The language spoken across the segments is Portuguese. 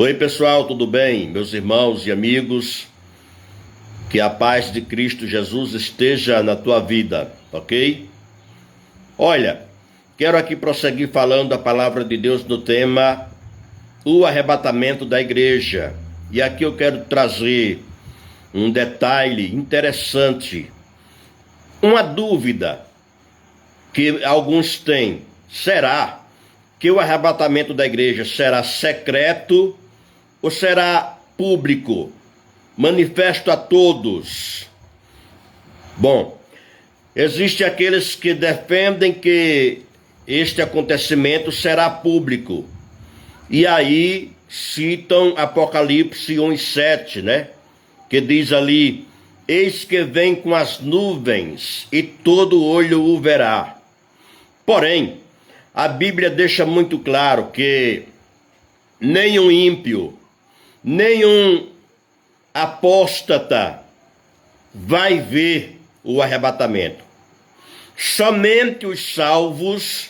Oi pessoal, tudo bem? Meus irmãos e amigos, que a paz de Cristo Jesus esteja na tua vida, ok? Olha, quero aqui prosseguir falando a palavra de Deus no tema o arrebatamento da igreja. E aqui eu quero trazer um detalhe interessante, uma dúvida que alguns têm: será que o arrebatamento da igreja será secreto ou será público, manifesto a todos? Bom, existem aqueles que defendem que este acontecimento será público, e aí citam Apocalipse 1:7, né? Que diz ali: eis que vem com as nuvens e todo olho o verá. Porém, a Bíblia deixa muito claro que nenhum ímpio, nenhum apóstata vai ver o arrebatamento. Somente os salvos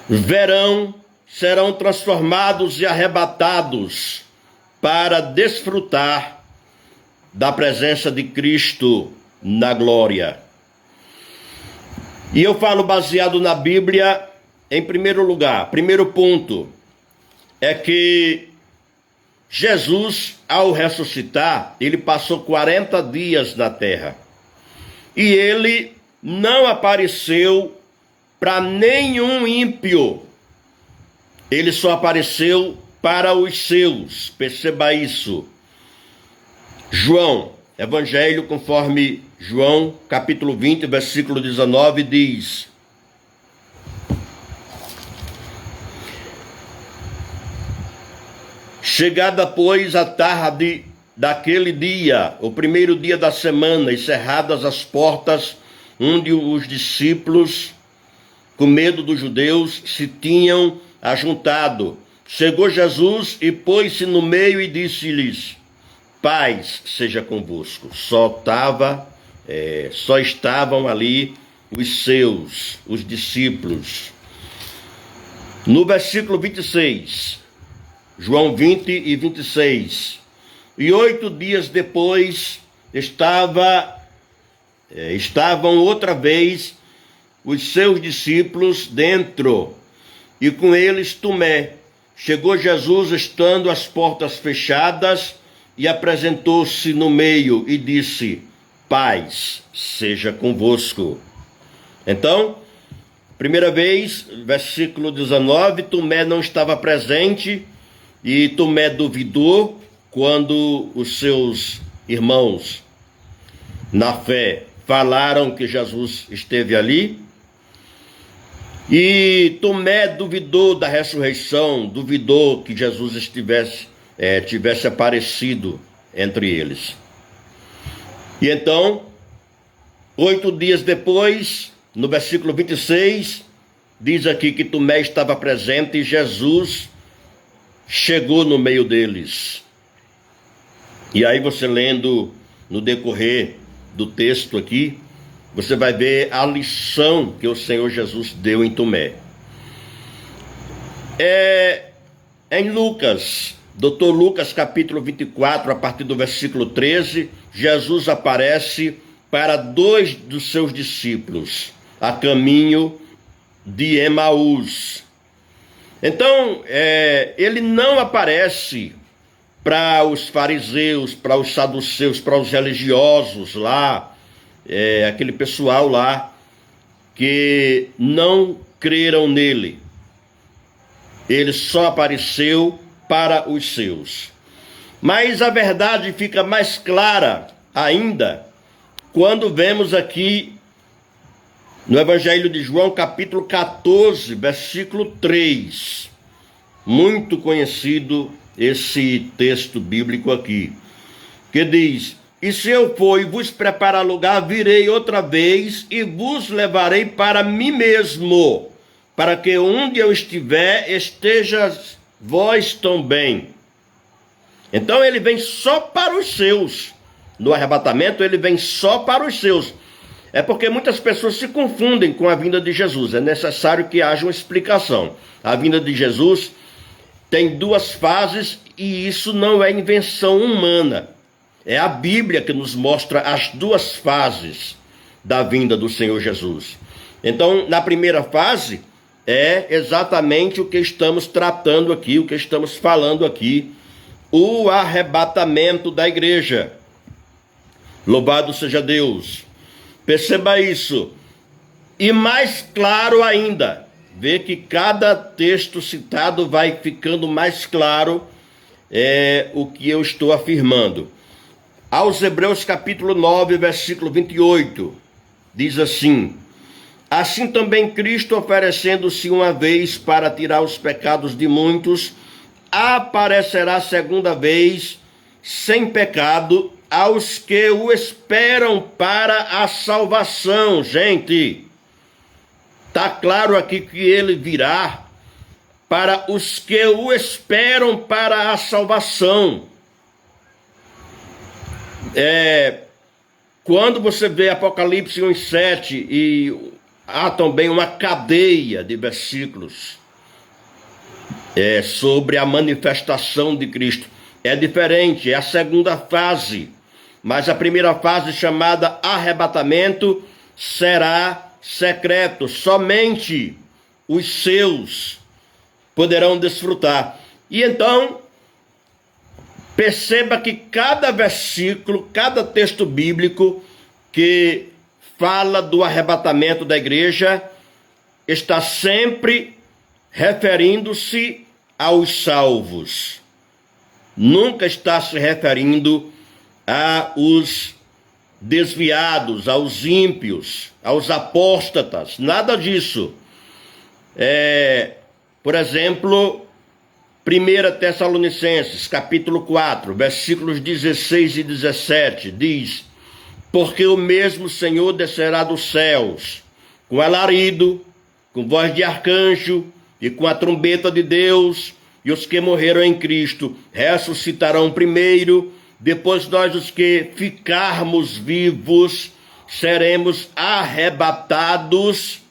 verão, serão transformados e arrebatados para desfrutar da presença de Cristo na glória. E eu falo baseado na Bíblia. Em primeiro lugar, primeiro ponto é que Jesus, ao ressuscitar, ele passou 40 dias na terra. E ele não apareceu para nenhum ímpio. Ele só apareceu para os seus. Perceba isso. João, Evangelho conforme João, capítulo 20, versículo 19, diz: chegada, pois, a tarde daquele dia, o primeiro dia da semana, e cerradas as portas, onde os discípulos, com medo dos judeus, se tinham ajuntado, chegou Jesus e pôs-se no meio e disse-lhes: paz seja convosco. Só estavam ali os discípulos. No versículo 26, João 20 e 26, e 8 dias depois estavam outra vez os seus discípulos dentro, e com eles Tomé. Chegou Jesus, estando as portas fechadas, e apresentou-se no meio e disse: paz seja convosco. Então, primeira vez, versículo 19, Tomé não estava presente, e Tomé duvidou quando os seus irmãos na fé falaram que Jesus esteve ali. E Tomé duvidou da ressurreição, duvidou que Jesus tivesse aparecido entre eles. E então, 8 dias depois, no versículo 26, diz aqui que Tomé estava presente e Jesus chegou no meio deles. E aí você lendo no decorrer do texto aqui, você vai ver a lição que o Senhor Jesus deu em Tomé. Em Lucas, Dr. Lucas, capítulo 24, a partir do versículo 13, Jesus aparece para 2 dos seus discípulos, a caminho de Emaús. Então, ele não aparece para os fariseus, para os saduceus, para os religiosos lá, aquele pessoal lá que não creram nele. Ele só apareceu para os seus. Mas a verdade fica mais clara ainda quando vemos aqui no Evangelho de João, capítulo 14, versículo 3. Muito conhecido esse texto bíblico aqui, que diz: e se eu for e vos preparar lugar, virei outra vez e vos levarei para mim mesmo, para que onde eu estiver, estejas vós também. Então ele vem só para os seus. No arrebatamento ele vem só para os seus. É porque muitas pessoas se confundem com a vinda de Jesus. É necessário que haja uma explicação. A vinda de Jesus tem duas fases e isso não é invenção humana. É a Bíblia que nos mostra as duas fases da vinda do Senhor Jesus. Então, na primeira fase, é exatamente o que estamos tratando aqui, o que estamos falando aqui, o arrebatamento da igreja. Louvado seja Deus. Perceba isso. E mais claro ainda, vê que cada texto citado vai ficando mais claro o que eu estou afirmando. Aos Hebreus capítulo 9, versículo 28, diz assim: assim também Cristo, oferecendo-se uma vez para tirar os pecados de muitos, aparecerá segunda vez, sem pecado, aos que o esperam para a salvação. Gente, está claro aqui que ele virá para os que o esperam para a salvação. Quando você vê Apocalipse 1:7 e há também uma cadeia de versículos sobre a manifestação de Cristo. É diferente, é a segunda fase. Mas a primeira fase, chamada arrebatamento, será secreto. Somente os seus poderão desfrutar. E então, perceba que cada versículo, cada texto bíblico que fala do arrebatamento da igreja está sempre referindo-se aos salvos. Nunca está se referindo aos desviados, aos ímpios, aos apóstatas, nada disso. Por exemplo, 1 Tessalonicenses, capítulo 4, versículos 16 e 17, diz: porque o mesmo Senhor descerá dos céus, com alarido, com voz de arcanjo e com a trombeta de Deus, e os que morreram em Cristo ressuscitarão primeiro. Depois nós, os que ficarmos vivos, seremos arrebatados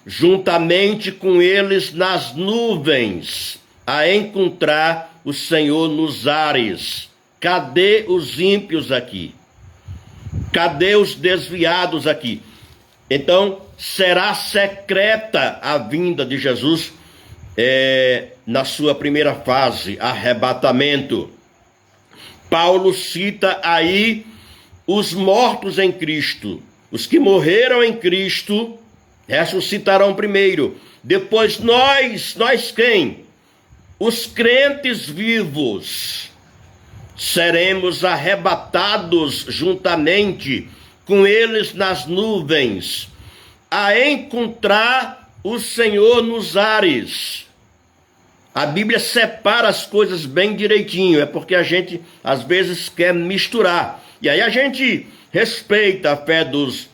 juntamente com eles nas nuvens, a encontrar o Senhor nos ares. Cadê os ímpios aqui? Cadê os desviados aqui? Então, será secreta a vinda de Jesus na sua primeira fase, arrebatamento. Paulo cita aí os mortos em Cristo. Os que morreram em Cristo ressuscitarão primeiro. Depois nós quem? Os crentes vivos seremos arrebatados juntamente com eles nas nuvens, a encontrar o Senhor nos ares. A Bíblia separa as coisas bem direitinho, é porque a gente às vezes quer misturar. E aí a gente respeita a fé dos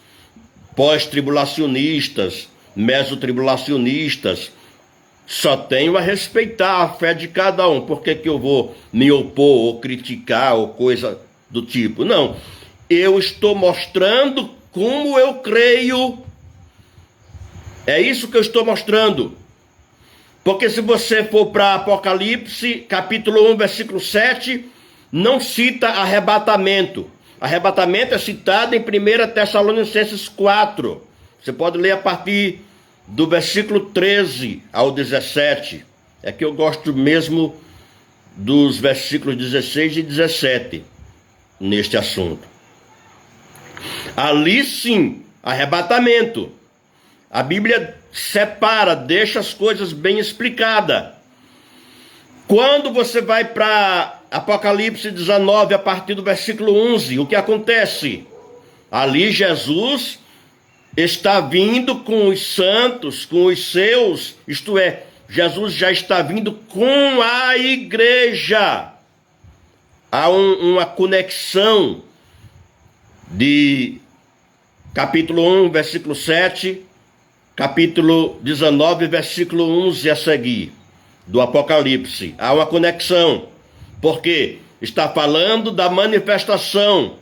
pós-tribulacionistas, mesotribulacionistas. Só tenho a respeitar a fé de cada um. Por que eu vou me opor ou criticar ou coisa do tipo? Não, eu estou mostrando como eu creio. É isso que eu estou mostrando. Porque se você for para Apocalipse, capítulo 1, versículo 7, não cita arrebatamento. Arrebatamento é citado em 1 Tessalonicenses 4. Você pode ler a partir do versículo 13 ao 17. É que eu gosto mesmo dos versículos 16 e 17 neste assunto. Ali sim, arrebatamento. A Bíblia separa, deixa as coisas bem explicadas. Quando você vai para Apocalipse 19, a partir do versículo 11, o que acontece? Ali Jesus está vindo com os santos, com os seus, isto é, Jesus já está vindo com a igreja. Há uma conexão de capítulo 1, versículo 7, capítulo 19, versículo 11 a seguir, do Apocalipse. Há uma conexão, porque está falando da manifestação.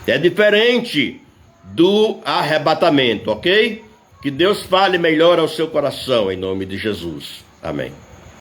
É diferente do arrebatamento, ok? Que Deus fale melhor ao seu coração, em nome de Jesus. Amém.